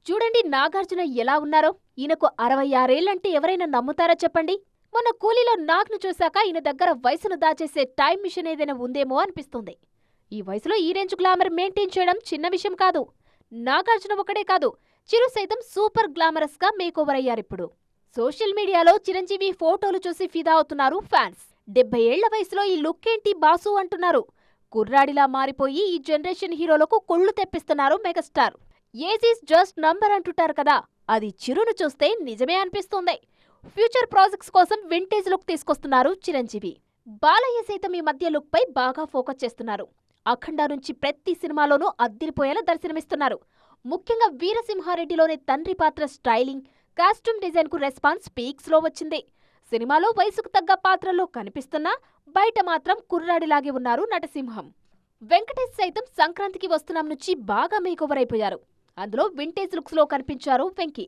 చూడండి నాగార్జున ఎలా ఉన్నారో. ఈయనకు 66 ఏళ్లంటే ఎవరైనా నమ్ముతారా చెప్పండి. మొన్న కూలీలో నాగ్ను చూశాక ఈయన దగ్గర వయసును దాచేసే టైం మిషన్ ఏదైనా ఉందేమో అనిపిస్తుంది. ఈ వయసులో ఈ రేంజ్ గ్లామర్ మెయింటైన్ చేయడం చిన్న విషయం కాదు. నాగార్జున ఒకడే కాదు, చిరు సైతం సూపర్ గ్లామరస్ గా మేకోవర్ అయ్యారిప్పుడు. సోషల్ మీడియాలో చిరంజీవి ఫోటోలు చూసి ఫిదా అవుతున్నారు ఫ్యాన్స్. 70 ఏళ్ల వయసులో ఈ లుక్ ఏంటి బాసు అంటున్నారు. కుర్రాడిలా మారిపోయి ఈ జనరేషన్ హీరోలకు కొళ్లు తెప్పిస్తున్నారు megastar. Age is just number అంటుంటారు కదా, అది చిరును చూస్తే నిజమే అనిపిస్తుంది. ఫ్యూచర్ ప్రాజెక్ట్స్ కోసం వింటేజ్ లుక్ తీసుకొస్తున్నారు చిరంజీవి. బాలయ్య సైతం ఈ మధ్య లుక్ పై బాగా ఫోకస్ చేస్తున్నారు. అఖండ నుంచి ప్రతి సినిమాలోనూ అద్దిరిపోయేలా దర్శనమిస్తున్నారు. ముఖ్యంగా వీరసింహారెడ్డిలోని తండ్రి పాత్ర స్టైలింగ్, కాస్ట్యూమ్ డిజైన్ కు రెస్పాన్స్ పీక్స్ లో వచ్చింది. సినిమాలో వయసుకు తగ్గ పాత్రల్లో కనిపిస్తున్నా బయట మాత్రం కుర్రాడిలాగే ఉన్నారు నటసింహం. వెంకటేష్ సైతం సంక్రాంతికి వస్తున్నాం నుంచి బాగా మేకోవర్ అయిపోయారు. అందులో వింటేజ్ లుక్స్ లో కనిపించారు వెంకీ.